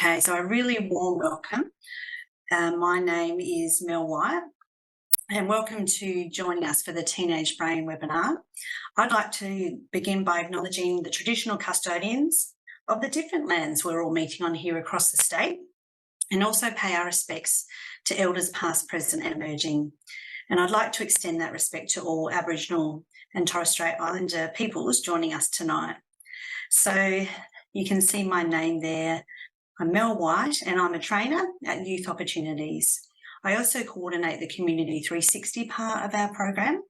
Okay, so a really warm welcome. My name is Mel White, and welcome to joining us for the Teenage Brain webinar. I'd like to begin by acknowledging the traditional custodians of the different lands we're all meeting on here across the state, and also pay our respects to elders past, present and emerging. And I'd like to extend that respect to all Aboriginal and Torres Strait Islander peoples joining us tonight. So you can see my name there. I'm Mel White and I'm a trainer at Youth Opportunities. I also coordinate the Community 360 part of our program,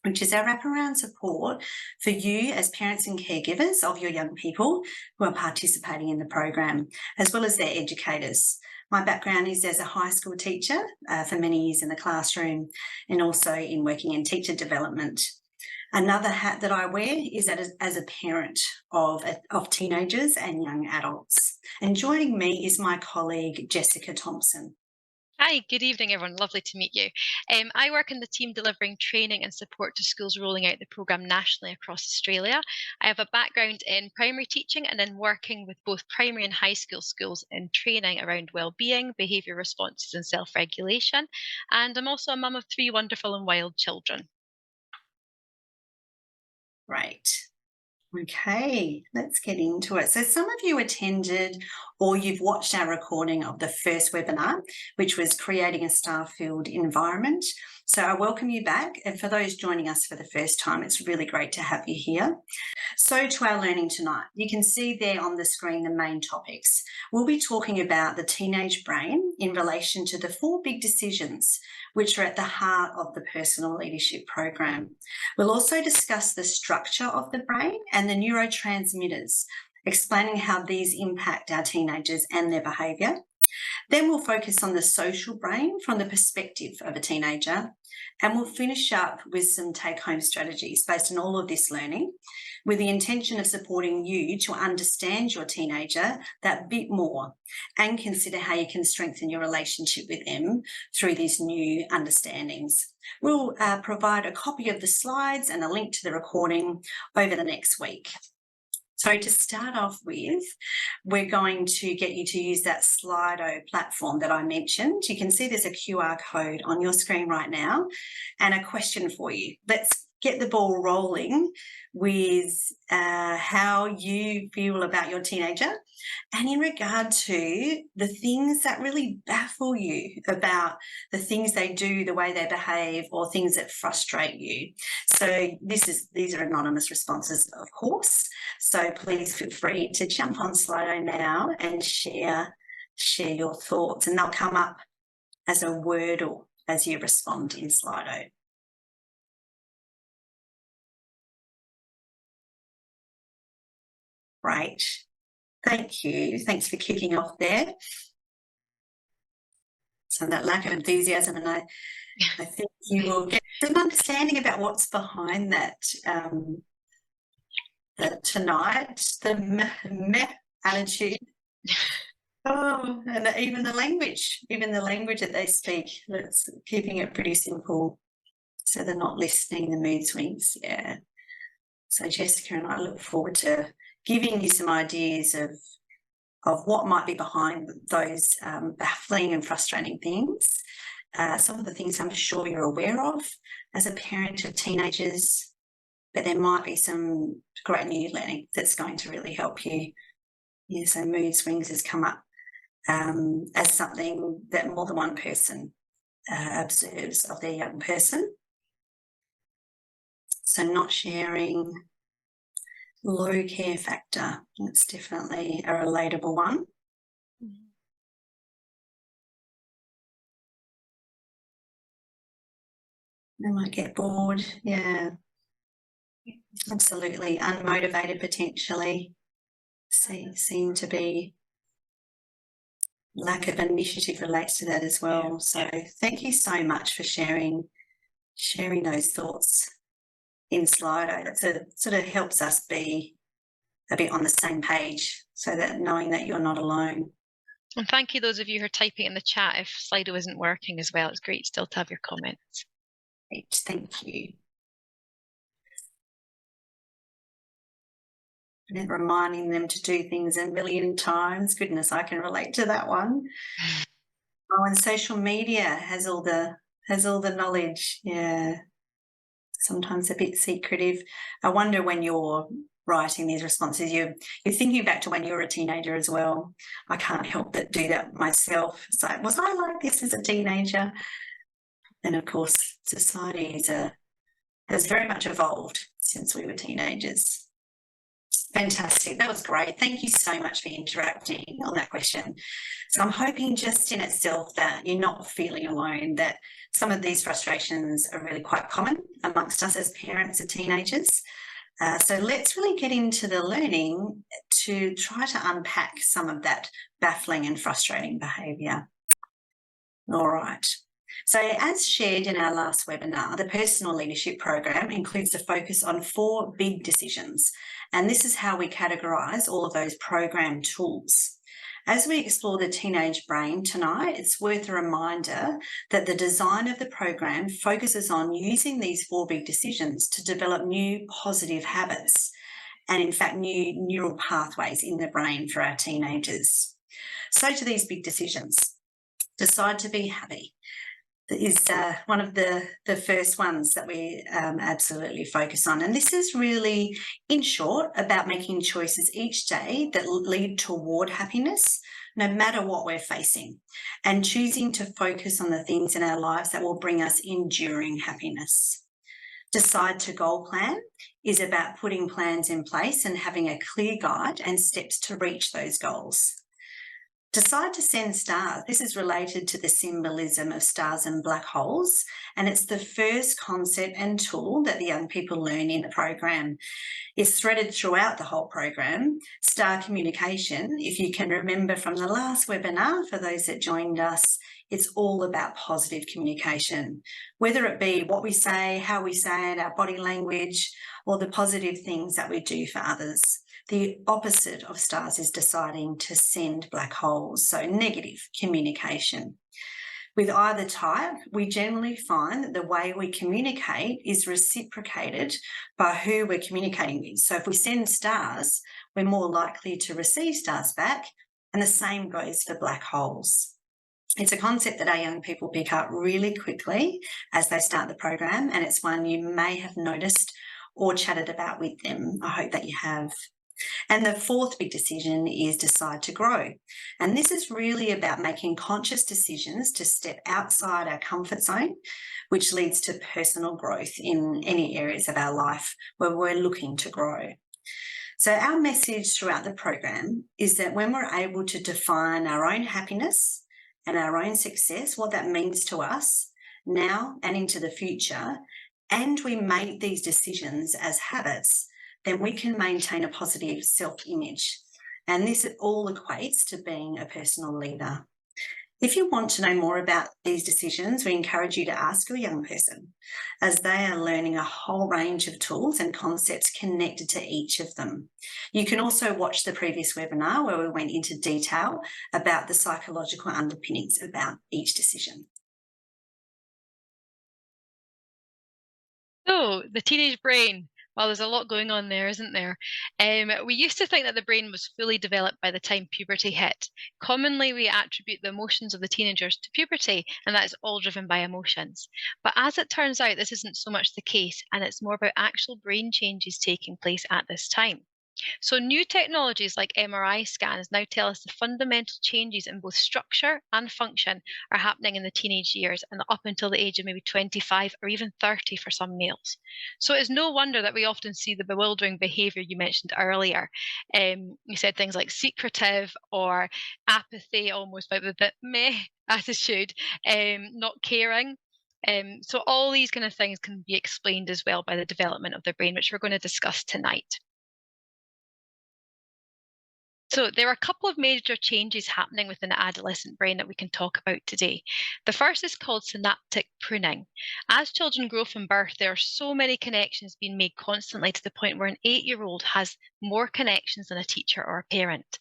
which is our wraparound support for you as parents and caregivers of your young people who are participating in the program, as well as their educators. My background is as a high school teacher for many years in the classroom and also in working in teacher development. Another hat that I wear is as a parent of teenagers and young adults. And joining me is my colleague, Jessica Thomson. Hi, good evening, everyone. Lovely to meet you. I work in the team delivering training and support to schools rolling out the programme nationally across Australia. I have a background in primary teaching and in working with both primary and high school schools in training around wellbeing, behaviour responses and self-regulation. And I'm also a mum of 3 wonderful and wild children. Great. Okay, let's get into it. So some of you attended or you've watched our recording of the first webinar, which was creating a star-filled environment. So I welcome you back. And for those joining us for the first time, it's really great to have you here. So to our learning tonight, you can see there on the screen the main topics. We'll be talking about the teenage brain in relation to the 4 big decisions which are at the heart of the personal leadership program. We'll also discuss the structure of the brain and the neurotransmitters, explaining how these impact our teenagers and their behaviour. Then we'll focus on the social brain from the perspective of a teenager, and we'll finish up with some take-home strategies based on all of this learning, with the intention of supporting you to understand your teenager that bit more and consider how you can strengthen your relationship with them through these new understandings. We'll provide a copy of the slides and a link to the recording over the next week. So to start off with, we're going to get you to use that Slido platform that I mentioned. You can see there's a QR code on your screen right now and a question for you. Let's get the ball rolling with how you feel about your teenager and in regard to the things that really baffle you about the things they do, the way they behave, or things that frustrate you. So these are anonymous responses, of course. So please feel free to jump on Slido now and share your thoughts, and they'll come up as a Wordle as you respond in Slido. Great. Thank you. Thanks for kicking off there. So that lack of enthusiasm, and I think you will get some understanding about what's behind that tonight, the meh attitude. Oh, and even the language that they speak, that's keeping it pretty simple. So they're not listening, the mood swings, yeah. So Jessica and I look forward to giving you some ideas of what might be behind those baffling and frustrating things. Some of the things I'm sure you're aware of as a parent of teenagers, but there might be some great new learning that's going to really help you. Yeah, so mood swings has come up as something that more than one person observes of their young person. So not sharing, low care factor, that's definitely a relatable one. They might get bored, yeah. Absolutely, unmotivated potentially, seem to be lack of initiative relates to that as well. So thank you so much for sharing those thoughts in Slido. That sort of helps us be a bit on the same page, so that knowing that you're not alone. And thank you those of you who are typing in the chat. If Slido isn't working as well, it's great still to have your comments. Great, thank you. and reminding them to do things a million times. Goodness, I can relate to that one. Oh, and social media has all the knowledge. Yeah, sometimes a bit secretive. I wonder when you're writing these responses, you're thinking back to when you were a teenager as well. I can't help but do that myself. It's like, was I like this as a teenager? And of course, society has very much evolved since we were teenagers. Fantastic. That was great. Thank you so much for interacting on that question. So I'm hoping just in itself that you're not feeling alone, that some of these frustrations are really quite common amongst us as parents of teenagers. So let's really get into the learning to try to unpack some of that baffling and frustrating behaviour. All right. So as shared in our last webinar, the Personal Leadership Program includes a focus on 4 big decisions, and this is how we categorise all of those program tools. As we explore the teenage brain tonight, it's worth a reminder that the design of the program focuses on using these 4 big decisions to develop new positive habits and, in fact, new neural pathways in the brain for our teenagers. So to these big decisions. Decide to be happy is one of the first ones that we absolutely focus on. And this is really, in short, about making choices each day that lead toward happiness, no matter what we're facing, and choosing to focus on the things in our lives that will bring us enduring happiness. Decide to goal plan is about putting plans in place and having a clear guide and steps to reach those goals. Decide to send stars. This is related to the symbolism of stars and black holes, and it's the first concept and tool that the young people learn in the program. It's threaded throughout the whole program. Star communication, if you can remember from the last webinar, for those that joined us, it's all about positive communication, whether it be what we say, how we say it, our body language, or the positive things that we do for others. The opposite of stars is deciding to send black holes, so negative communication. With either type, we generally find that the way we communicate is reciprocated by who we're communicating with. So if we send stars, we're more likely to receive stars back, and the same goes for black holes. It's a concept that our young people pick up really quickly as they start the program, and it's one you may have noticed or chatted about with them. I hope that you have. And the 4th big decision is decide to grow. And this is really about making conscious decisions to step outside our comfort zone, which leads to personal growth in any areas of our life where we're looking to grow. So our message throughout the program is that when we're able to define our own happiness and our own success, what that means to us now and into the future, and we make these decisions as habits, then we can maintain a positive self-image. And this all equates to being a personal leader. If you want to know more about these decisions, we encourage you to ask your young person, as they are learning a whole range of tools and concepts connected to each of them. You can also watch the previous webinar where we went into detail about the psychological underpinnings about each decision. So, the teenage brain. Well, there's a lot going on there, isn't there? We used to think that the brain was fully developed by the time puberty hit. Commonly, we attribute the emotions of the teenagers to puberty, and that is all driven by emotions. But as it turns out, this isn't so much the case, and it's more about actual brain changes taking place at this time. So, new technologies like MRI scans now tell us the fundamental changes in both structure and function are happening in the teenage years and up until the age of maybe 25 or even 30 for some males. So, it's no wonder that we often see the bewildering behavior you mentioned earlier. You said things like secretive or apathy, almost like the meh attitude, not caring. So, all these kind of things can be explained as well by the development of the brain, which we're going to discuss tonight. So, there are a couple of major changes happening within the adolescent brain that we can talk about today. The first is called synaptic pruning. As children grow from birth, there are so many connections being made constantly to the point where an 8-year-old has more connections than a teacher or a parent.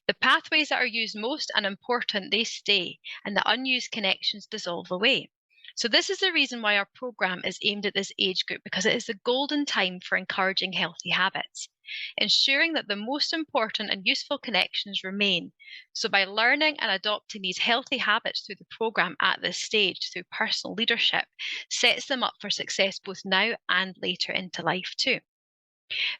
The pathways that are used most and important, they stay, and the unused connections dissolve away. So, this is the reason why our program is aimed at this age group, because it is the golden time for encouraging healthy habits, ensuring that the most important and useful connections remain. So, by learning and adopting these healthy habits through the program at this stage, through personal leadership, sets them up for success both now and later into life, too.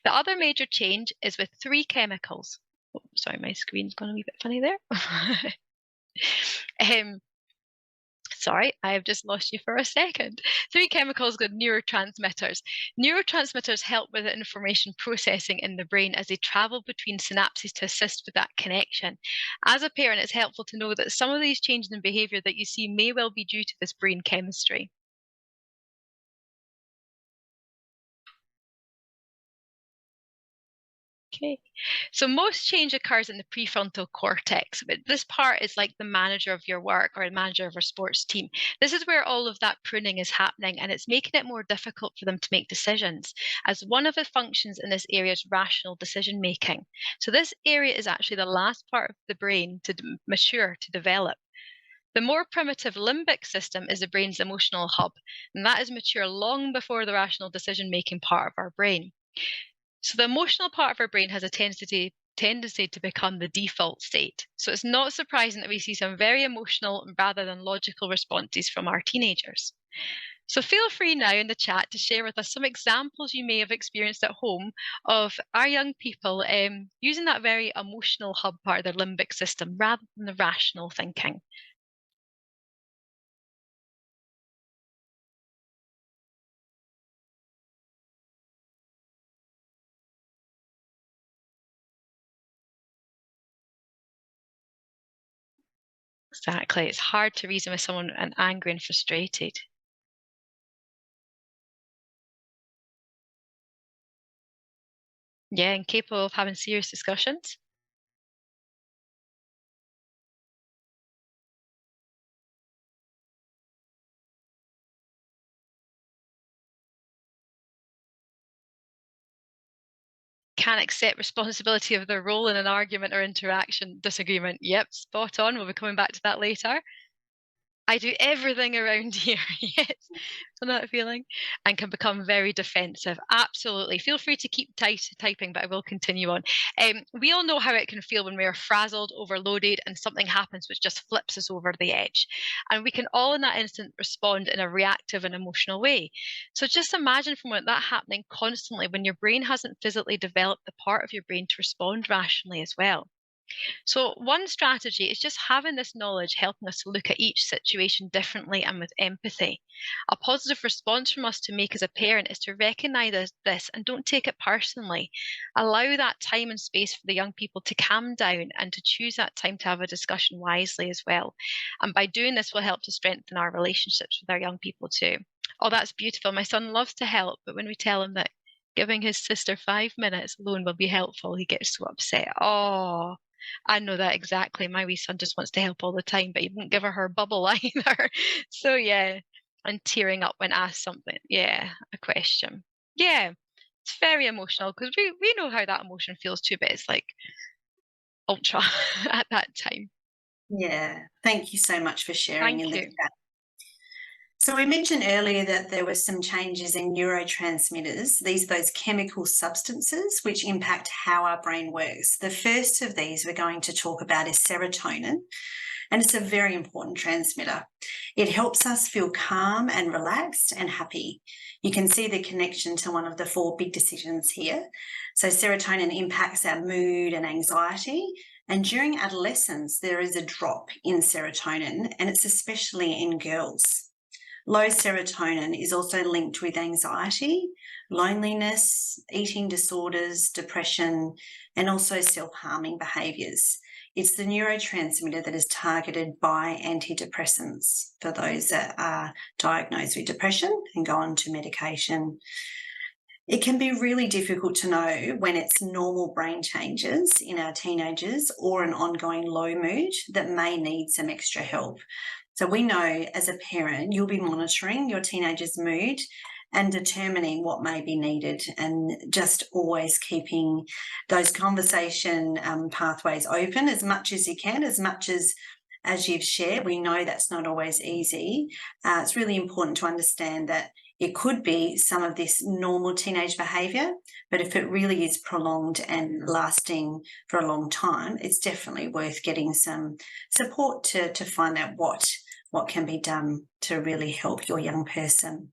The other major change is with three chemicals. Oh, sorry, my screen's gone a wee bit funny there. um, Sorry, I have just lost you for a second. Three chemicals called neurotransmitters. Neurotransmitters help with the information processing in the brain as they travel between synapses to assist with that connection. As a parent, it's helpful to know that some of these changes in behavior that you see may well be due to this brain chemistry. Okay. So most change occurs in the prefrontal cortex, but this part is like the manager of your work or the manager of a sports team. This is where all of that pruning is happening, and it's making it more difficult for them to make decisions, as one of the functions in this area is rational decision making. So this area is actually the last part of the brain to mature, to develop. The more primitive limbic system is the brain's emotional hub, and that is mature long before the rational decision making part of our brain. So the emotional part of our brain has a tendency to become the default state. So it's not surprising that we see some very emotional rather than logical responses from our teenagers. So feel free now in the chat to share with us some examples you may have experienced at home of our young people using that very emotional hub part of their limbic system rather than the rational thinking. Exactly. It's hard to reason with someone and angry and frustrated. Yeah, and capable of having serious discussions. Can't accept responsibility of their role in an argument or interaction disagreement. Yep, spot on. We'll be coming back to that later. I do everything around here. Yes. So that feeling. And can become very defensive. Absolutely. Feel free to keep typing, but I will continue on. We all know how it can feel when we are frazzled, overloaded, and something happens which just flips us over the edge. And we can all in that instant respond in a reactive and emotional way. So just imagine from that happening constantly when your brain hasn't physically developed the part of your brain to respond rationally as well. So, one strategy is just having this knowledge helping us to look at each situation differently and with empathy. A positive response from us to make as a parent is to recognize this and don't take it personally. Allow that time and space for the young people to calm down and to choose that time to have a discussion wisely as well. And by doing this, will help to strengthen our relationships with our young people too. Oh, that's beautiful. My son loves to help, but when we tell him that giving his sister 5 minutes alone will be helpful, he gets so upset. Oh, I know that exactly. My wee son just wants to help all the time, but he won't give her bubble either. So yeah, and tearing up when asked something. Yeah, a question. Yeah, it's very emotional because we know how that emotion feels too, but it's like ultra at that time. Yeah, thank you so much for sharing in Thank the you. chat. So we mentioned earlier that there were some changes in neurotransmitters, those chemical substances which impact how our brain works. The first of these we're going to talk about is serotonin, and it's a very important transmitter. It helps us feel calm and relaxed and happy. You can see the connection to one of the four big decisions here. So serotonin impacts our mood and anxiety, and during adolescence there is a drop in serotonin, and it's especially in girls. Low serotonin is also linked with anxiety, loneliness, eating disorders, depression, and also self-harming behaviours. It's the neurotransmitter that is targeted by antidepressants for those that are diagnosed with depression and go on to medication. It can be really difficult to know when it's normal brain changes in our teenagers or an ongoing low mood that may need some extra help. So we know as a parent, you'll be monitoring your teenager's mood and determining what may be needed, and just always keeping those conversation pathways open as much as you can, as much as as you've shared, we know that's not always easy. It's really important to understand that it could be some of this normal teenage behaviour, but if it really is prolonged and lasting for a long time, it's definitely worth getting some support to find out what can be done to really help your young person.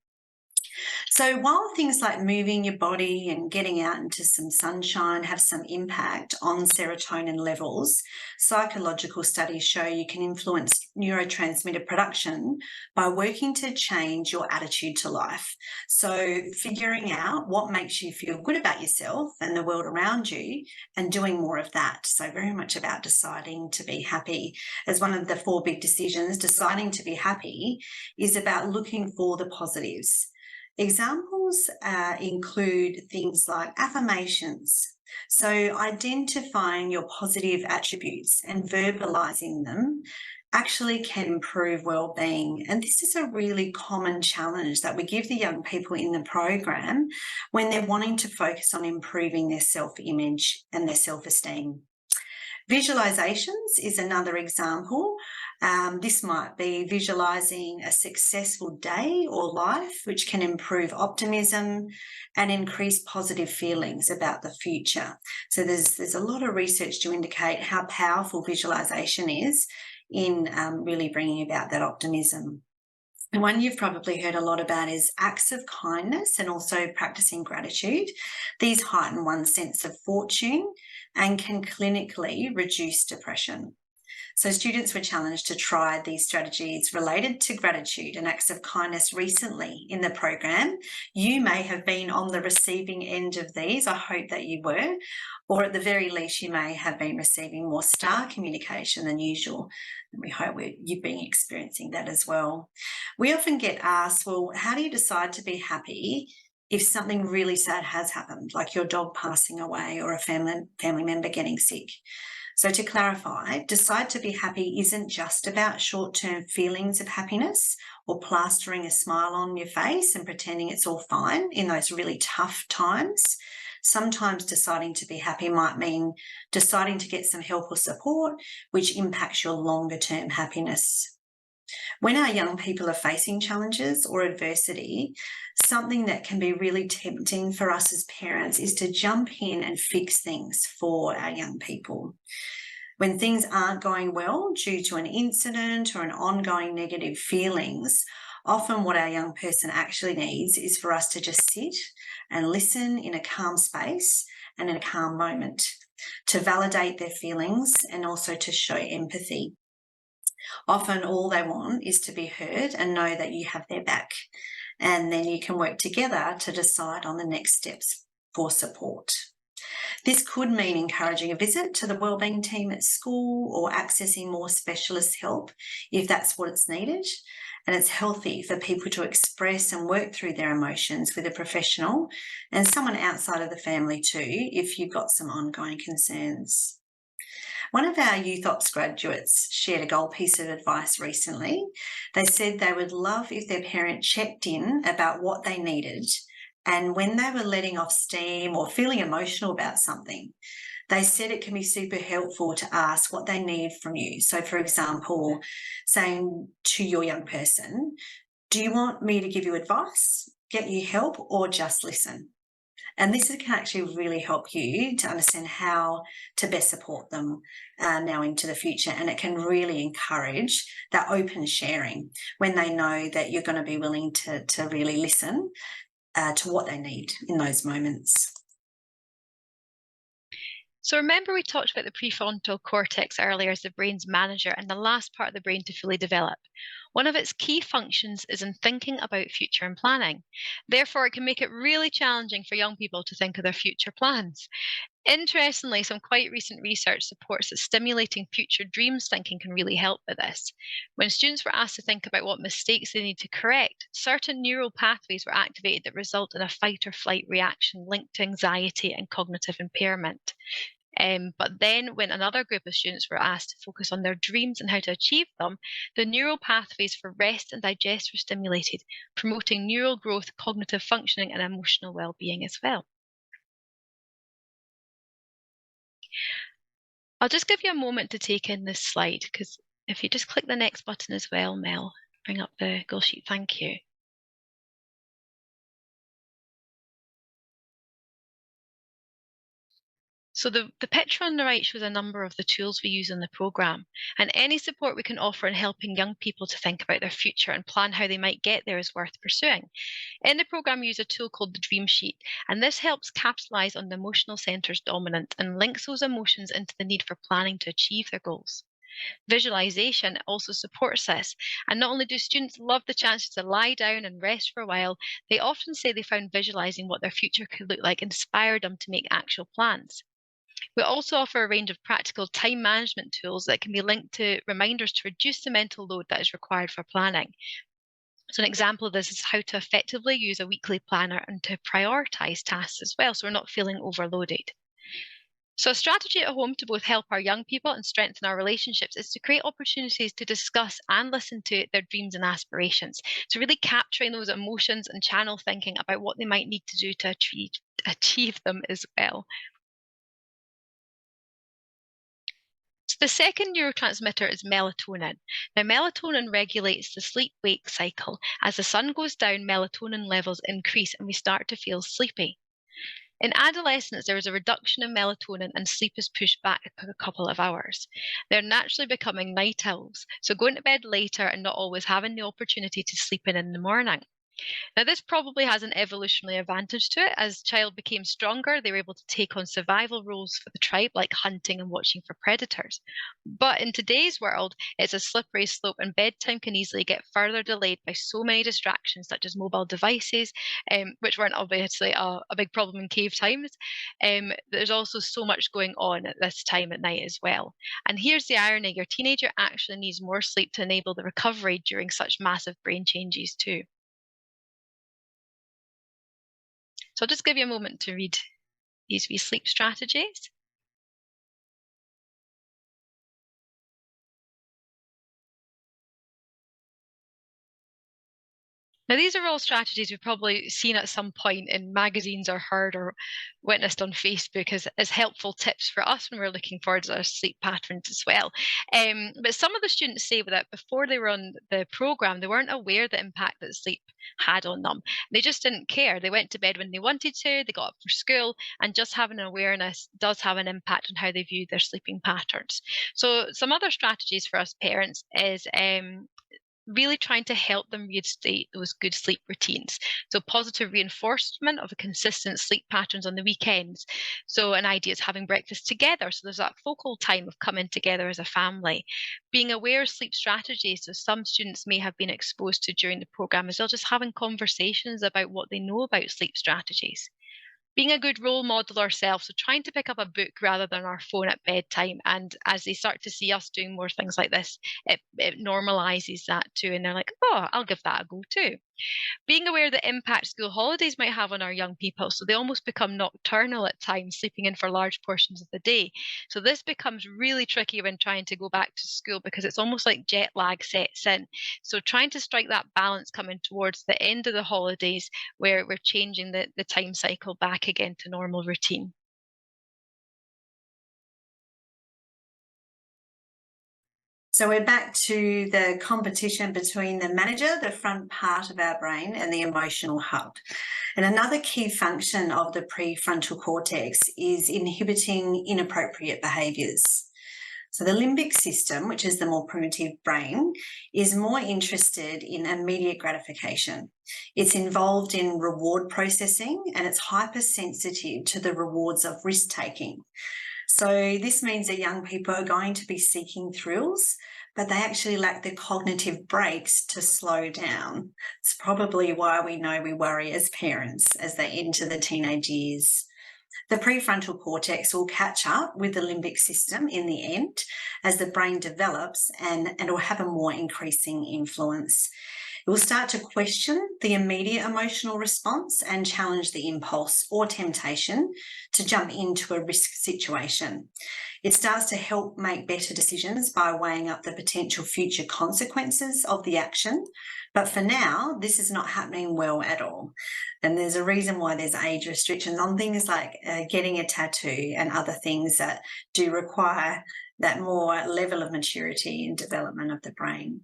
So while things like moving your body and getting out into some sunshine have some impact on serotonin levels, psychological studies show you can influence neurotransmitter production by working to change your attitude to life. So figuring out what makes you feel good about yourself and the world around you and doing more of that. So very much about deciding to be happy. As one of the 4 big decisions, deciding to be happy is about looking for the positives. Examples include things like affirmations. So, identifying your positive attributes and verbalizing them actually can improve well-being. And this is a really common challenge that we give the young people in the program when they're wanting to focus on improving their self-image and their self-esteem. Visualizations is another example. This might be visualizing a successful day or life, which can improve optimism and increase positive feelings about the future. So there's a lot of research to indicate how powerful visualization is in really bringing about that optimism. And one you've probably heard a lot about is acts of kindness and also practicing gratitude. These heighten one's sense of fortune and can clinically reduce depression. So students were challenged to try these strategies related to gratitude and acts of kindness recently in the program. You may have been on the receiving end of these. I hope that you were, or at the very least, you may have been receiving more star communication than usual. And we hope you've been experiencing that as well. We often get asked, well, how do you decide to be happy if something really sad has happened, like your dog passing away or a family member getting sick? So to clarify, decide to be happy isn't just about short-term feelings of happiness or plastering a smile on your face and pretending it's all fine in those really tough times. Sometimes deciding to be happy might mean deciding to get some help or support, which impacts your longer-term happiness. When our young people are facing challenges or adversity, something that can be really tempting for us as parents is to jump in and fix things for our young people. When things aren't going well due to an incident or an ongoing negative feelings, often what our young person actually needs is for us to just sit and listen in a calm space and in a calm moment, to validate their feelings and also to show empathy. Often all they want is to be heard and know that you have their back, and then you can work together to decide on the next steps for support. This could mean encouraging a visit to the wellbeing team at school or accessing more specialist help if that's what it's needed. And it's healthy for people to express and work through their emotions with a professional and someone outside of the family too, if you've got some ongoing concerns. One of our Youth Ops graduates shared a gold piece of advice recently. They said they would love if their parent checked in about what they needed, and when they were letting off steam or feeling emotional about something, they said it can be super helpful to ask what they need from you. So, for example, saying to your young person, do you want me to give you advice, get you help, or just listen? And this can actually really help you to understand how to best support them now into the future. And it can really encourage that open sharing when they know that you're going to be willing to really listen to what they need in those moments. So remember we talked about the prefrontal cortex earlier as the brain's manager and the last part of the brain to fully develop. One of its key functions is in thinking about future and planning. Therefore, it can make it really challenging for young people to think of their future plans. Interestingly, some quite recent research supports that stimulating future dreams thinking can really help with this. When students were asked to think about what mistakes they need to correct, certain neural pathways were activated that result in a fight or flight reaction linked to anxiety and cognitive impairment. But then, when another group of students were asked to focus on their dreams and how to achieve them, the neural pathways for rest and digest were stimulated, promoting neural growth, cognitive functioning, and emotional well being as well. I'll just give you a moment to take in this slide because If you just click the next button as well, Mel, bring up the goal sheet. Thank you. So the picture on the right shows a number of the tools we use in the programme, and any support we can offer in helping young people to think about their future and plan how they might get there is worth pursuing. In the programme, we use a tool called the Dream Sheet, and this helps capitalise on the emotional centres dominant and links those emotions into the need for planning to achieve their goals. Visualization also supports this, and not only do students love the chance to lie down and rest for a while, they often say they found visualizing what their future could look like inspired them to make actual plans. We also offer a range of practical time management tools that can be linked to reminders to reduce the mental load that is required for planning. So, an example of this is how to effectively use a weekly planner and to prioritize tasks as well, so we're not feeling overloaded. So, a strategy at home to both help our young people and strengthen our relationships is to create opportunities to discuss and listen to their dreams and aspirations. So, really capturing those emotions and channel thinking about what they might need to do to achieve them as well. So the second neurotransmitter is melatonin. Now, melatonin regulates the sleep wake cycle. As the sun goes down, melatonin levels increase and we start to feel sleepy. In adolescence, there is a reduction in melatonin and sleep is pushed back a couple of hours. They're naturally becoming night owls, so going to bed later and not always having the opportunity to sleep in the morning. Now, this probably has an evolutionary advantage to it. As child became stronger, they were able to take on survival roles for the tribe, like hunting and watching for predators. But in today's world, it's a slippery slope, and bedtime can easily get further delayed by so many distractions, such as mobile devices, which weren't obviously a big problem in cave times. There's also so much going on at this time at night as well. And here's the irony: your teenager actually needs more sleep to enable the recovery during such massive brain changes, too. So I'll just give you a moment to read these wee sleep strategies. Now, these are all strategies we've probably seen at some point in magazines or heard or witnessed on Facebook as helpful tips for us when we're looking forward our sleep patterns as well. But some of the students say that before they were on the program, they weren't aware the impact that sleep had on them. They just didn't care. They went to bed when they wanted to, they got up for school, and just having an awareness does have an impact on how they view their sleeping patterns. So, some other strategies for us parents is really trying to help them reinstate those good sleep routines. So positive reinforcement of a consistent sleep patterns on the weekends. So an idea is having breakfast together. So there's that focal time of coming together as a family. Being aware of sleep strategies. So some students may have been exposed to during the program as well, just having conversations about what they know about sleep strategies. Being a good role model ourselves, so trying to pick up a book rather than our phone at bedtime. And as they start to see us doing more things like this, it normalizes that too. And they're like, oh, I'll give that a go too. Being aware of the impact school holidays might have on our young people. So they almost become nocturnal at times, sleeping in for large portions of the day. So this becomes really tricky when trying to go back to school because it's almost like jet lag sets in. So trying to strike that balance coming towards the end of the holidays where we're changing the time cycle back again to normal routine. So we're back to the competition between the manager, the front part of our brain, and the emotional hub. And another key function of the prefrontal cortex is inhibiting inappropriate behaviours. So the limbic system, which is the more primitive brain, is more interested in immediate gratification. It's involved in reward processing and it's hypersensitive to the rewards of risk-taking. So this means that young people are going to be seeking thrills, but they actually lack the cognitive brakes to slow down. It's probably why we know we worry as parents as they enter the teenage years. The prefrontal cortex will catch up with the limbic system in the end as the brain develops and it will have a more increasing influence. It will start to question the immediate emotional response and challenge the impulse or temptation to jump into a risk situation. It starts to help make better decisions by weighing up the potential future consequences of the action. But for now, this is not happening well at all. And there's a reason why there's age restrictions on things like getting a tattoo and other things that do require that more level of maturity and development of the brain.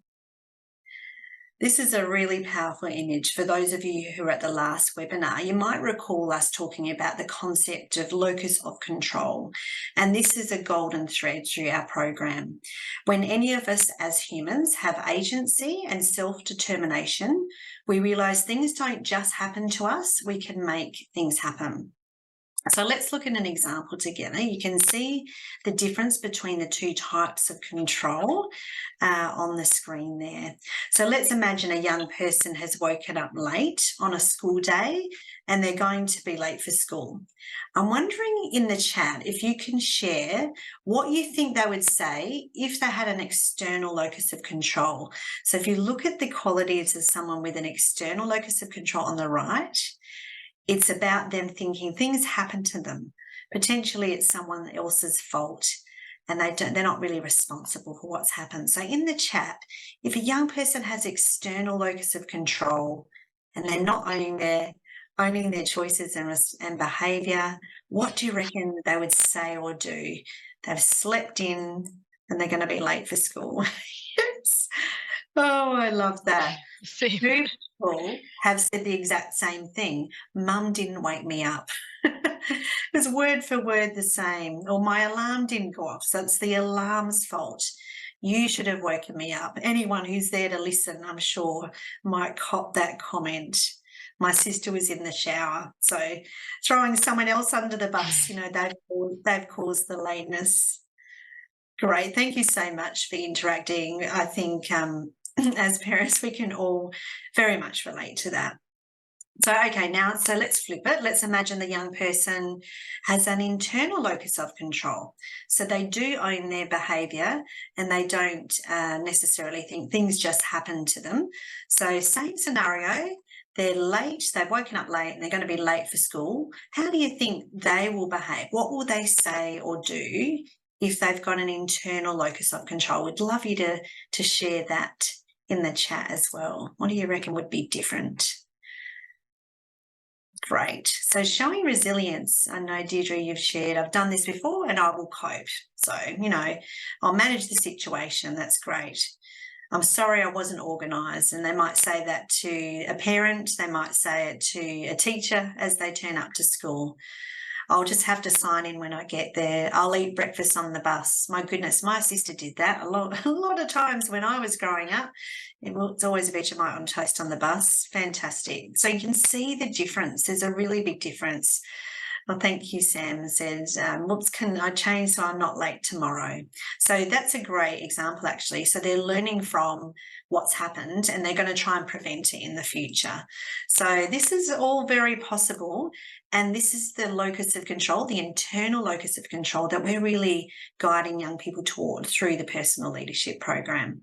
This is a really powerful image. For those of you who were at the last webinar, you might recall us talking about the concept of locus of control. And this is a golden thread through our program. When any of us as humans have agency and self-determination, we realise things don't just happen to us, we can make things happen. So let's look at an example together. You can see the difference between the two types of control on the screen there. So let's imagine a young person has woken up late on a school day and they're going to be late for school. I'm wondering in the chat if you can share what you think they would say if they had an external locus of control. So if you look at the qualities of someone with an external locus of control on the right, it's about them thinking things happen to them. Potentially it's someone else's fault and they're not really responsible for what's happened. So in the chat, if a young person has external locus of control and they're not owning their choices and behaviour, what do you reckon they would say or do? They've slept in and they're going to be late for school. Yes. Oh, I love that. Same. Two people have said the exact same thing. Mum didn't wake me up. It was word for word the same. Or my alarm didn't go off, so it's the alarm's fault. You should have woken me up. Anyone who's there to listen, I'm sure, might cop that comment. My sister was in the shower, so throwing someone else under the bus, they've caused the lateness. Great. Thank you so much for interacting. I think as parents, we can all very much relate to that. So, okay, so let's flip it. Let's imagine the young person has an internal locus of control. So they do own their behaviour and they don't necessarily think things just happen to them. So same scenario, they're late, they've woken up late and they're going to be late for school. How do you think they will behave? What will they say or do if they've got an internal locus of control? We'd love you to share that in the chat as well. What do you reckon would be different? Great. So showing resilience. I know, Deirdre, you've shared, I've done this before and I will cope. So, I'll manage the situation. That's great. I'm sorry I wasn't organised. And they might say that to a parent. They might say it to a teacher as they turn up to school. I'll just have to sign in when I get there. I'll eat breakfast on the bus. My goodness, my sister did that a lot of times when I was growing up. It's always a Vegemite on toast on the bus. Fantastic. So you can see the difference. There's a really big difference. Well, thank you, Sam says, whoops, can I change so I'm not late tomorrow? So that's a great example, actually. So they're learning from what's happened and they're going to try and prevent it in the future. So this is all very possible. And this is the locus of control, the internal locus of control that we're really guiding young people toward through the personal leadership program.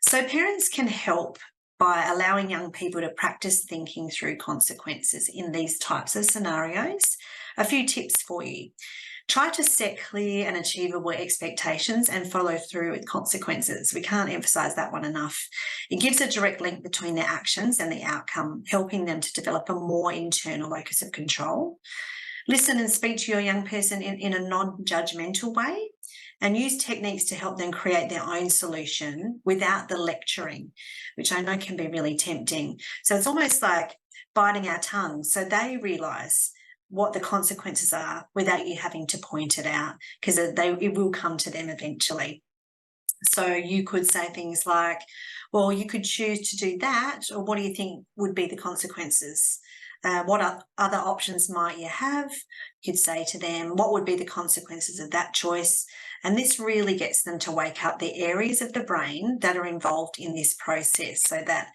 So parents can help by allowing young people to practice thinking through consequences in these types of scenarios. A few tips for you. Try to set clear and achievable expectations and follow through with consequences. We can't emphasise that one enough. It gives a direct link between their actions and the outcome, helping them to develop a more internal locus of control. Listen and speak to your young person in a non-judgmental way and use techniques to help them create their own solution without the lecturing, which I know can be really tempting. So it's almost like biting our tongue so they realise what the consequences are without you having to point it out, because it will come to them eventually. So you could say things like, well, you could choose to do that, or what do you think would be the consequences? What other options might you have? You could say to them, what would be the consequences of that choice? And this really gets them to wake up the areas of the brain that are involved in this process, so that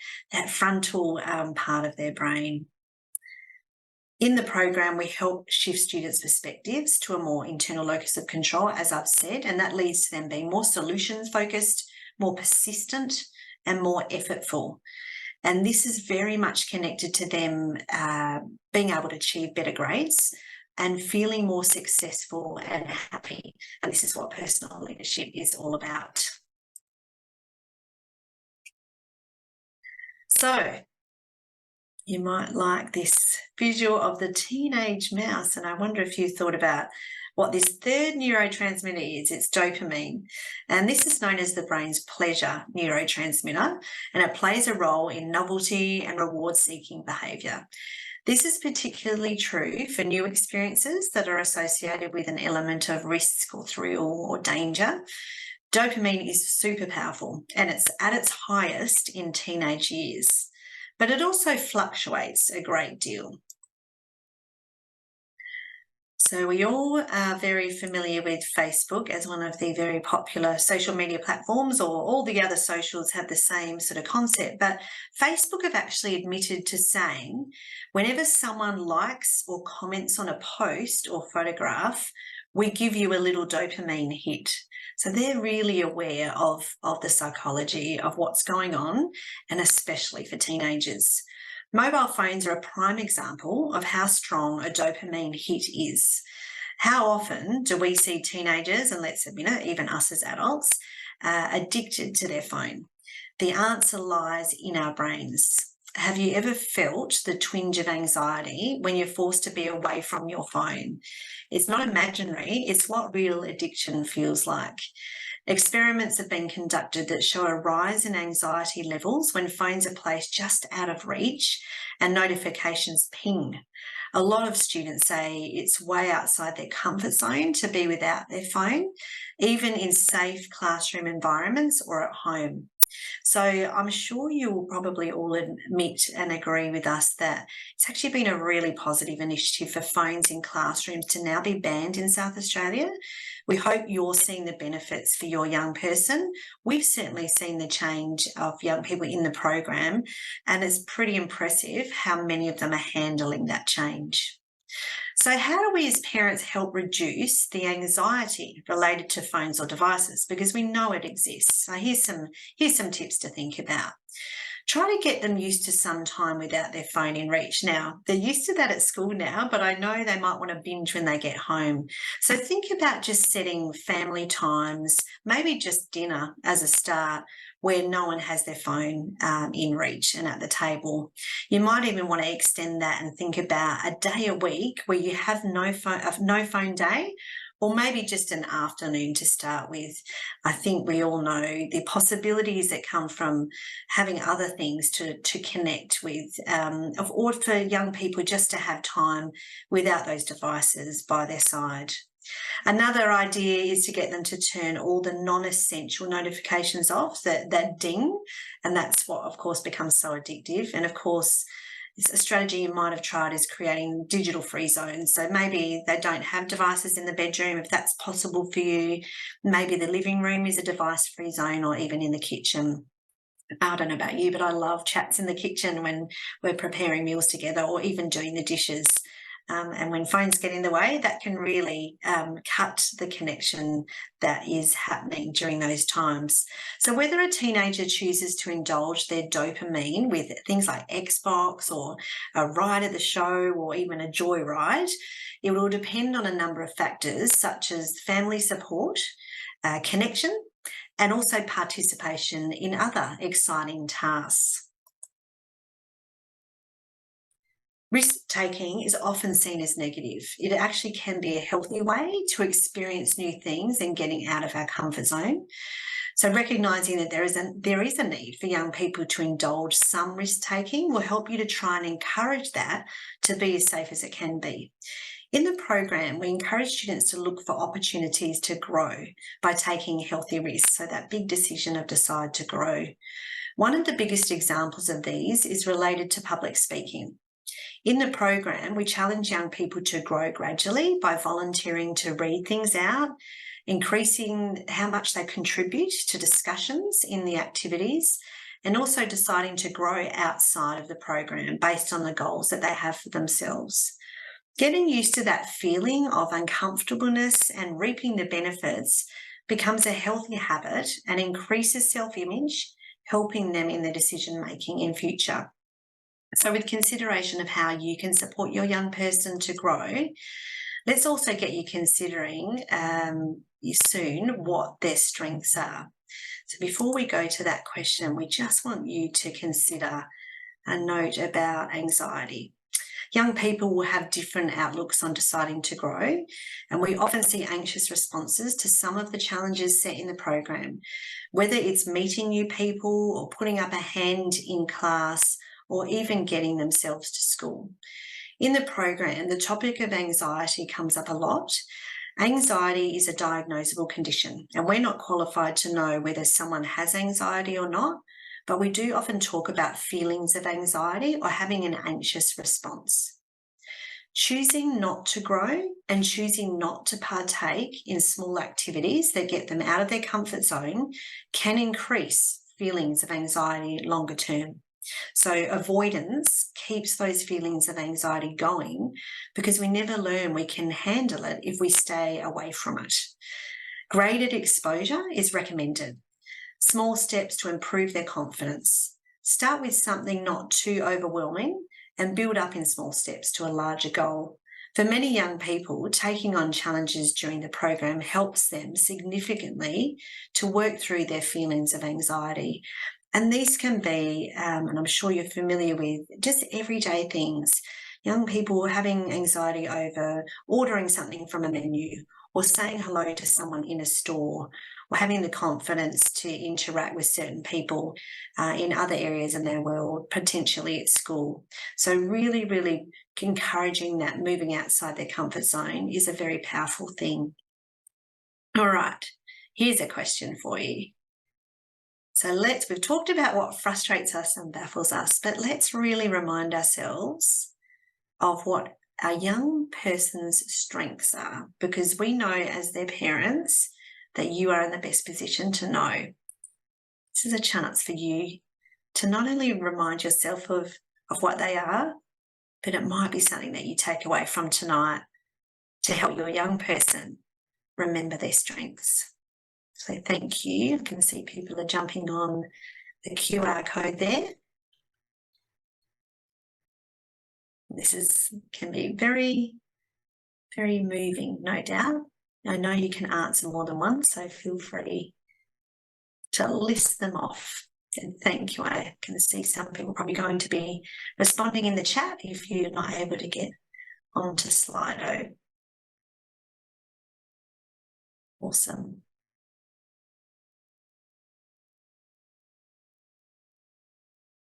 frontal part of their brain. In the program, we help shift students' perspectives to a more internal locus of control, as I've said, and that leads to them being more solutions-focused, more persistent, and more effortful. And this is very much connected to them being able to achieve better grades and feeling more successful and happy. And this is what personal leadership is all about. So you might like this visual of the teenage mouse, and I wonder if you thought about what this third neurotransmitter is. It's dopamine. And this is known as the brain's pleasure neurotransmitter, and it plays a role in novelty and reward-seeking behaviour. This is particularly true for new experiences that are associated with an element of risk or thrill or danger. Dopamine is super powerful, and it's at its highest in teenage years, but it also fluctuates a great deal. So we all are very familiar with Facebook as one of the very popular social media platforms, or all the other socials have the same sort of concept. But Facebook have actually admitted to saying whenever someone likes or comments on a post or photograph, we give you a little dopamine hit. So they're really aware of the psychology of what's going on, and especially for teenagers. Mobile phones are a prime example of how strong a dopamine hit is. How often do we see teenagers, and let's admit it, even us as adults, addicted to their phone? The answer lies in our brains. Have you ever felt the twinge of anxiety when you're forced to be away from your phone? It's not imaginary, it's what real addiction feels like. Experiments have been conducted that show a rise in anxiety levels when phones are placed just out of reach and notifications ping. A lot of students say it's way outside their comfort zone to be without their phone, even in safe classroom environments or at home. So I'm sure you will probably all admit and agree with us that it's actually been a really positive initiative for phones in classrooms to now be banned in South Australia. We hope you're seeing the benefits for your young person. We've certainly seen the change of young people in the program, and it's pretty impressive how many of them are handling that change. So how do we as parents help reduce the anxiety related to phones or devices? Because we know it exists. So here's some tips to think about. Try to get them used to some time without their phone in reach. Now, they're used to that at school now, but I know they might want to binge when they get home. So think about just setting family times, maybe just dinner as a start, where no one has their phone in reach and at the table. You might even want to extend that and think about a day a week where you have no phone day, or maybe just an afternoon to start with. I think we all know the possibilities that come from having other things to connect with, or for young people just to have time without those devices by their side. Another idea is to get them to turn all the non-essential notifications off, that ding, and that's what, of course, becomes so addictive. And, of course, a strategy you might have tried is creating digital free zones. So maybe they don't have devices in the bedroom, if that's possible for you. Maybe the living room is a device free zone, or even in the kitchen. I don't know about you, but I love chats in the kitchen when we're preparing meals together, or even doing the dishes. And when phones get in the way, that can really cut the connection that is happening during those times. So whether a teenager chooses to indulge their dopamine with things like Xbox, or a ride at the show, or even a joyride, it will depend on a number of factors such as family support, connection, and also participation in other exciting tasks. Risk-taking is often seen as negative. It actually can be a healthy way to experience new things and getting out of our comfort zone. So recognising that there is a need for young people to indulge some risk-taking will help you to try and encourage that to be as safe as it can be. In the program, we encourage students to look for opportunities to grow by taking healthy risks, so that big decision of decide to grow. One of the biggest examples of these is related to public speaking. In the program, we challenge young people to grow gradually by volunteering to read things out, increasing how much they contribute to discussions in the activities, and also deciding to grow outside of the program based on the goals that they have for themselves. Getting used to that feeling of uncomfortableness and reaping the benefits becomes a healthy habit and increases self-image, helping them in their decision-making in future. So with consideration of how you can support your young person to grow, let's also get you considering soon what their strengths are. So before we go to that question, we just want you to consider a note about anxiety. Young people will have different outlooks on deciding to grow, and we often see anxious responses to some of the challenges set in the program, whether it's meeting new people or putting up a hand in class or even getting themselves to school. In the program, the topic of anxiety comes up a lot. Anxiety is a diagnosable condition, and we're not qualified to know whether someone has anxiety or not, but we do often talk about feelings of anxiety or having an anxious response. Choosing not to grow and choosing not to partake in small activities that get them out of their comfort zone can increase feelings of anxiety longer term. So avoidance keeps those feelings of anxiety going because we never learn we can handle it if we stay away from it. Graded exposure is recommended. Small steps to improve their confidence. Start with something not too overwhelming and build up in small steps to a larger goal. For many young people, taking on challenges during the program helps them significantly to work through their feelings of anxiety. And these can be, and I'm sure you're familiar with, just everyday things. Young people having anxiety over ordering something from a menu or saying hello to someone in a store or having the confidence to interact with certain people in other areas in their world, potentially at school. So really, really encouraging that moving outside their comfort zone is a very powerful thing. All right, here's a question for you. So we've talked about what frustrates us and baffles us, but let's really remind ourselves of what our young person's strengths are, because we know as their parents that you are in the best position to know. This is a chance for you to not only remind yourself of what they are, but it might be something that you take away from tonight to help your young person remember their strengths. So thank you. I can see people are jumping on the QR code there. This can be very, very moving, no doubt. I know you can answer more than one, so feel free to list them off. And thank you. I can see some people probably going to be responding in the chat if you're not able to get onto Slido. Awesome.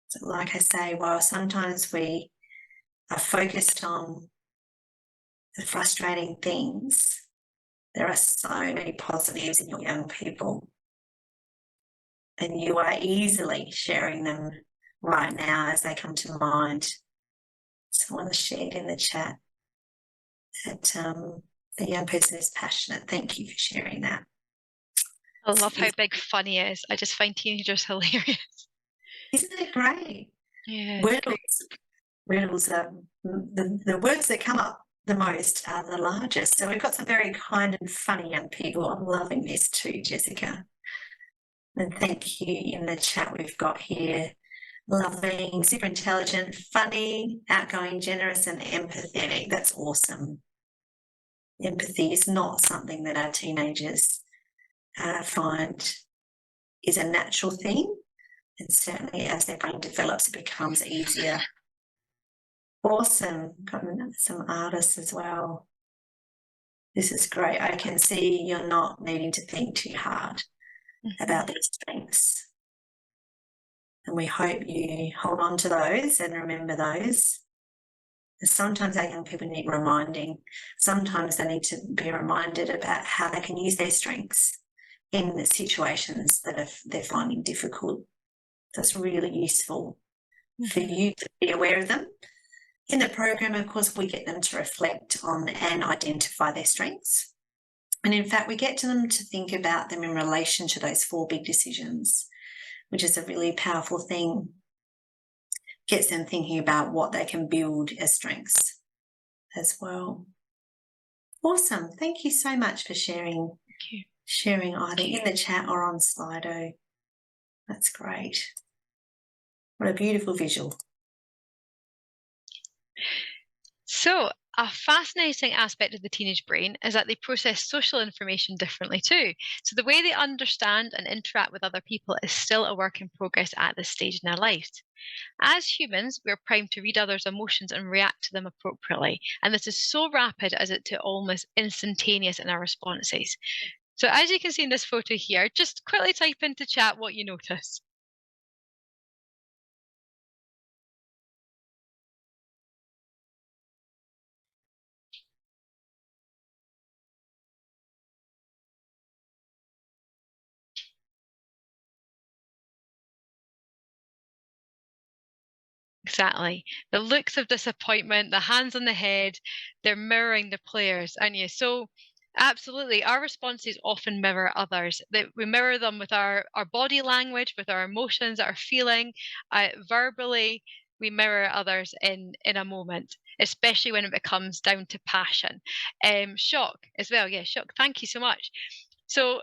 So like I say, while sometimes we are focused on the frustrating things, there are so many positives in your young people. And you are easily sharing them right now as they come to mind. Someone shared in the chat that the young person is passionate. Thank you for sharing that. I love how big fun he is. I just find teenagers hilarious. Isn't it great? Yeah. Riddles are the words that come up the most are the largest. So we've got some very kind and funny young people. I'm loving this too, Jessica. And thank you in the chat we've got here. Lovely, super intelligent, funny, outgoing, generous, and empathetic. That's awesome. Empathy is not something that our teenagers find is a natural thing. And certainly as their brain develops, it becomes easier. Awesome. Got some artists as well. This is great. I can see you're not needing to think too hard about these things. And we hope you hold on to those and remember those. Sometimes our young people need reminding. Sometimes they need to be reminded about how they can use their strengths in the situations that they're finding difficult. That's really useful for you to be aware of them. In the program, of course, we get them to reflect on and identify their strengths. And in fact, we get to them to think about them in relation to those 4 big decisions, which is a really powerful thing. Gets them thinking about what they can build as strengths as well. Awesome. Thank you so much for sharing either in the chat or on Slido. That's great. What a beautiful visual. So A fascinating aspect of the teenage brain is that they process social information differently too. So the way they understand and interact with other people is still a work in progress at this stage in their lives. As humans, we're primed to read others' emotions and react to them appropriately. And this is so rapid as it to almost instantaneous in our responses. So as you can see in this photo here, just quickly type into chat what you notice. Exactly. The looks of disappointment, the hands on the head, they're mirroring the players, aren't you? So absolutely, our responses often mirror others. That we mirror them with our body language, with our emotions, our feeling, verbally. We mirror others in a moment, especially when it becomes down to passion. Shock as well. Yeah, shock. Thank you so much. So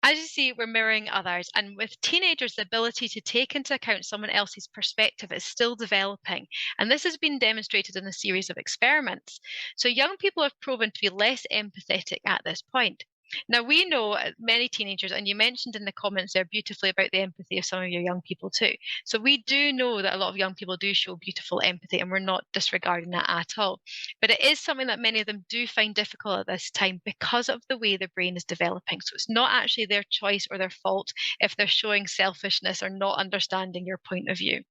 as you see, we're mirroring others, and with teenagers, the ability to take into account someone else's perspective is still developing. And this has been demonstrated in a series of experiments. So, young people have proven to be less empathetic at this point. Now, we know many teenagers, and you mentioned in the comments there beautifully about the empathy of some of your young people too. So, we do know that a lot of young people do show beautiful empathy, and we're not disregarding that at all. But it is something that many of them do find difficult at this time because of the way the brain is developing. So it's not actually their choice or their fault if they're showing selfishness or not understanding your point of view.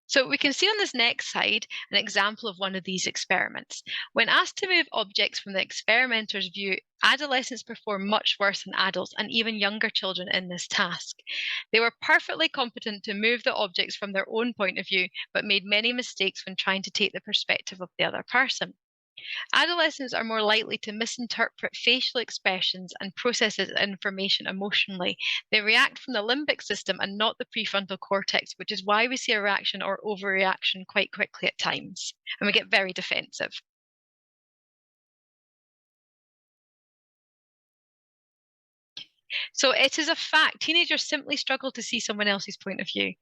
So we can see on this next slide an example of one of these experiments. When asked to move objects from the experimenter's view, adolescents perform much worse than adults and even younger children in this task. They were perfectly competent to move the objects from their own point of view, but made many mistakes when trying to take the perspective of the other person. Adolescents are more likely to misinterpret facial expressions and process information emotionally. They react from the limbic system and not the prefrontal cortex, which is why we see a reaction or overreaction quite quickly at times, and we get very defensive. So it is a fact. Teenagers simply struggle to see someone else's point of view.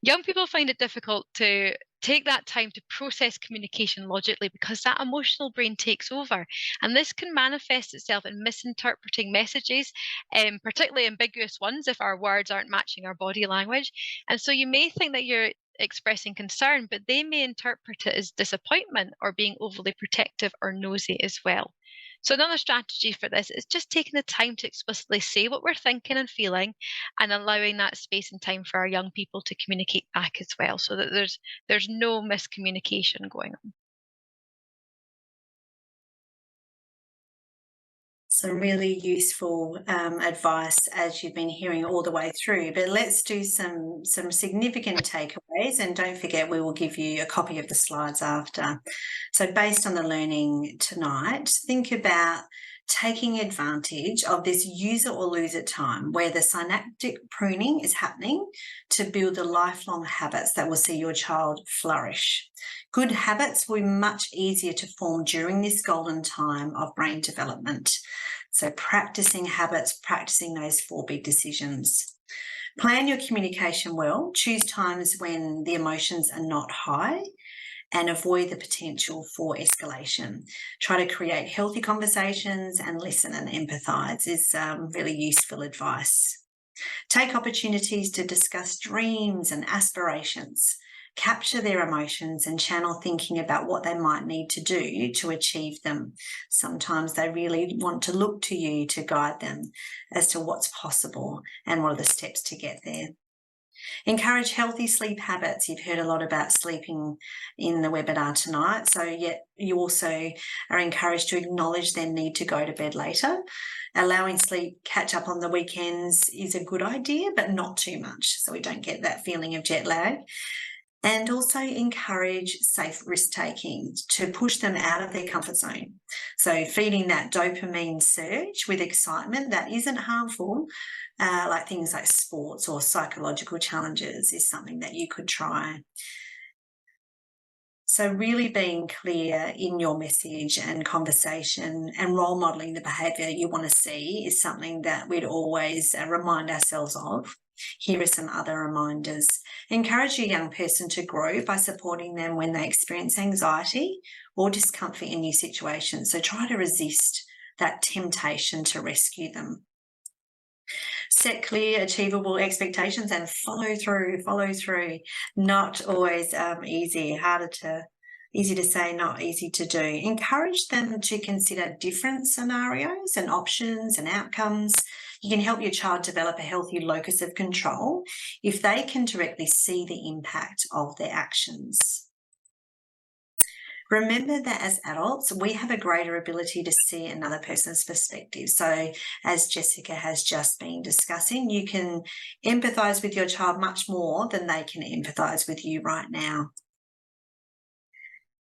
Young people find it difficult to take that time to process communication logically because that emotional brain takes over. And this can manifest itself in misinterpreting messages, particularly ambiguous ones if our words aren't matching our body language. And so you may think that you're expressing concern, but they may interpret it as disappointment or being overly protective or nosy as well. So another strategy for this is just taking the time to explicitly say what we're thinking and feeling and allowing that space and time for our young people to communicate back as well so that there's no miscommunication going on. Some really useful advice as you've been hearing all the way through. But let's do some significant takeaways, and don't forget we will give you a copy of the slides after. So based on the learning tonight, think about taking advantage of this use it or lose it time where the synaptic pruning is happening to build the lifelong habits that will see your child flourish. Good habits will be much easier to form during this golden time of brain development. So practicing habits, practicing those 4 big decisions. Plan your communication well. Choose times when the emotions are not high and avoid the potential for escalation. Try to create healthy conversations and listen and empathise is really useful advice. Take opportunities to discuss dreams and aspirations. Capture their emotions and channel thinking about what they might need to do to achieve them. Sometimes they really want to look to you to guide them as to what's possible and what are the steps to get there. Encourage healthy sleep habits. You've heard a lot about sleeping in the webinar tonight. So yet you also are encouraged to acknowledge their need to go to bed later. Allowing sleep catch up on the weekends is a good idea, but not too much, so we don't get that feeling of jet lag. And also encourage safe risk taking to push them out of their comfort zone. So feeding that dopamine surge with excitement that isn't harmful, like things like sports or psychological challenges, is something that you could try. So really being clear in your message and conversation and role modelling the behaviour you want to see is something that we'd always remind ourselves of. here are some other reminders. Encourage your young person to grow by supporting them when they experience anxiety or discomfort in new situations. So try to resist that temptation to rescue them. Set clear, achievable expectations and follow through. Not always easy to say, not easy to do. Encourage them to consider different scenarios and options and outcomes. You can help your child develop a healthy locus of control if they can directly see the impact of their actions. Remember that as adults, we have a greater ability to see another person's perspective. So as Jessica has just been discussing, you can empathise with your child much more than they can empathise with you right now.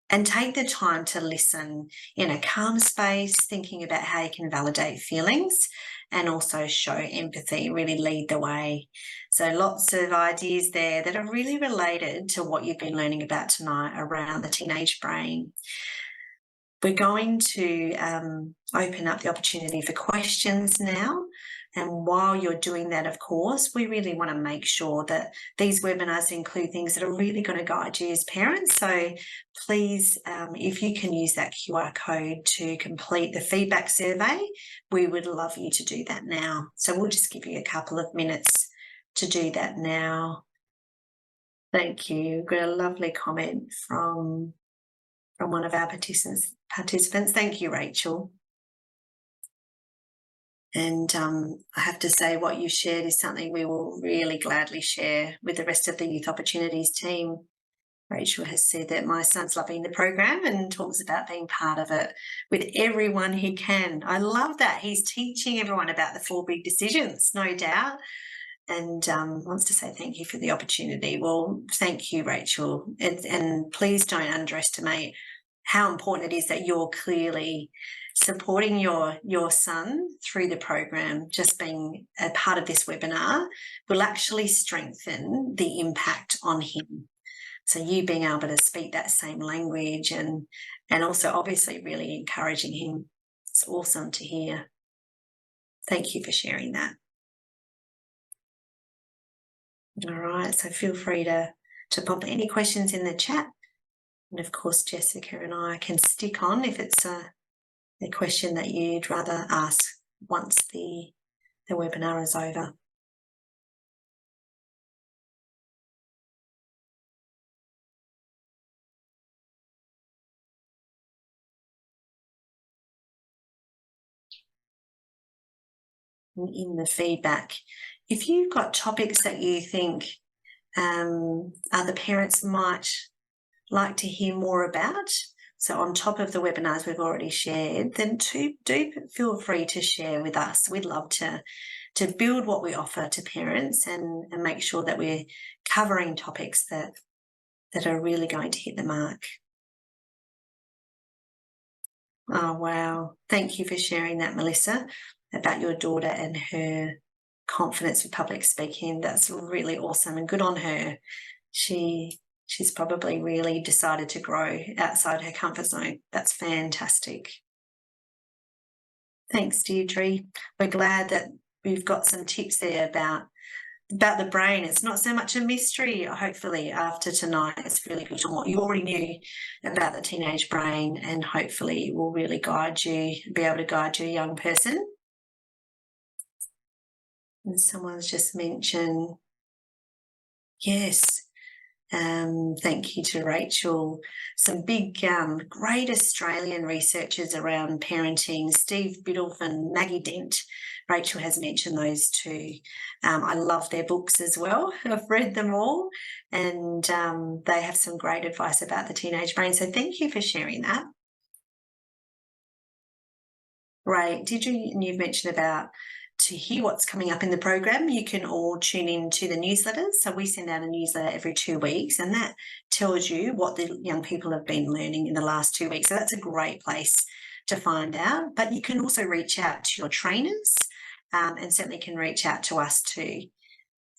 And take the time to listen in a calm space, thinking about how you can validate feelings and also show empathy, really lead the way. So lots of ideas there that are really related to what you've been learning about tonight around the teenage brain. We're going to open up the opportunity for questions now. And while you're doing that, of course, we really want to make sure that these webinars include things that are really going to guide you as parents. So please, if you can use that QR code to complete the feedback survey, we would love you to do that now. So we'll just give you a couple of minutes to do that now. Thank you. We've got a lovely comment from one of our participants. Thank you, Rachel. And I have to say what you shared is something we will really gladly share with the rest of the Youth Opportunities team. Rachel has said that my son's loving the program and talks about being part of it with everyone he can. I love that. He's teaching everyone about the 4 big decisions, no doubt, and wants to say thank you for the opportunity. Well, thank you, Rachel. And please don't underestimate how important it is that you're clearly supporting your son through the program. Just being a part of this webinar will actually strengthen the impact on him. So you being able to speak that same language and also obviously really encouraging him, it's awesome to hear. Thank you for sharing that. All right, so feel free to pop any questions in the chat. And of course, Jessica and I can stick on if it's a question that you'd rather ask once the webinar is over. In the feedback, if you've got topics that you think other parents might like to hear more about, so on top of the webinars we've already shared, then do feel free to share with us. We'd love to build what we offer to parents and make sure that we're covering topics that are really going to hit the mark. Oh, wow. Thank you for sharing that, Melissa, about your daughter and her confidence with public speaking. That's really awesome and good on her. She's probably really decided to grow outside her comfort zone. That's fantastic. Thanks, Deirdre. We're glad that we've got some tips there about the brain. It's not so much a mystery, hopefully, after tonight. It's really good on what you already knew about the teenage brain, and hopefully it will really guide you, be able to guide your young person. And someone's just mentioned, yes, thank you to Rachel. Some big, great Australian researchers around parenting, Steve Biddulph and Maggie Dent. Rachel has mentioned those two. I love their books as well. I've read them all, and they have some great advice about the teenage brain. So thank you for sharing that. Right. You've mentioned about to hear what's coming up in the program, you can all tune in to the newsletters. So we send out a newsletter every 2 weeks, and that tells you what the young people have been learning in the last 2 weeks. So that's a great place to find out. But you can also reach out to your trainers, and certainly can reach out to us too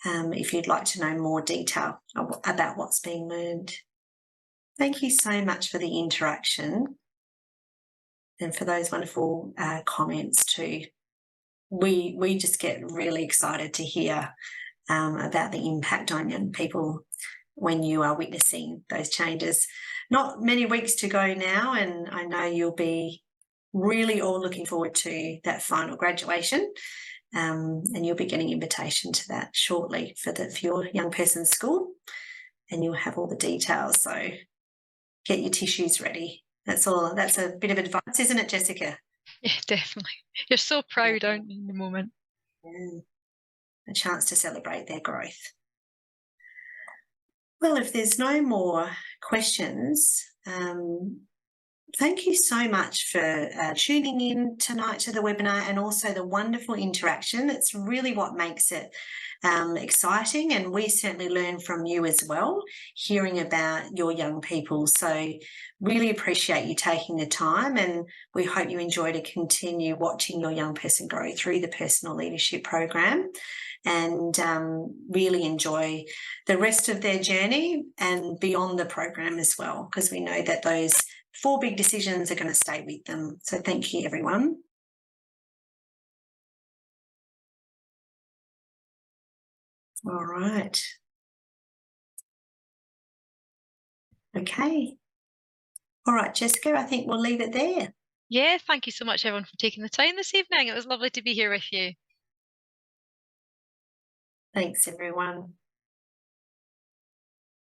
if you'd like to know more detail about what's being learned. Thank you so much for the interaction and for those wonderful comments too. We just get really excited to hear about the impact on young people when you are witnessing those changes. Not many weeks to go now, and I know you'll be really all looking forward to that final graduation, and you'll be getting invitation to that shortly for your young person's school, and you'll have all the details. So get your tissues ready. That's all. That's a bit of advice, isn't it, Jessica? Yeah, definitely. You're so proud, aren't you, in the moment? Yeah. A chance to celebrate their growth. Well, if there's no more questions, thank you so much for tuning in tonight to the webinar, and also the wonderful interaction. It's really what makes it exciting, and we certainly learn from you as well, hearing about your young people. So really appreciate you taking the time, and we hope you enjoy to continue watching your young person grow through the personal leadership program, and really enjoy the rest of their journey and beyond the program as well, because we know that those 4 big decisions are going to stay with them. So thank you, everyone. All right. Okay. All right, Jessica, I think we'll leave it there. Yeah, thank you so much, everyone, for taking the time this evening. It was lovely to be here with you. Thanks, everyone.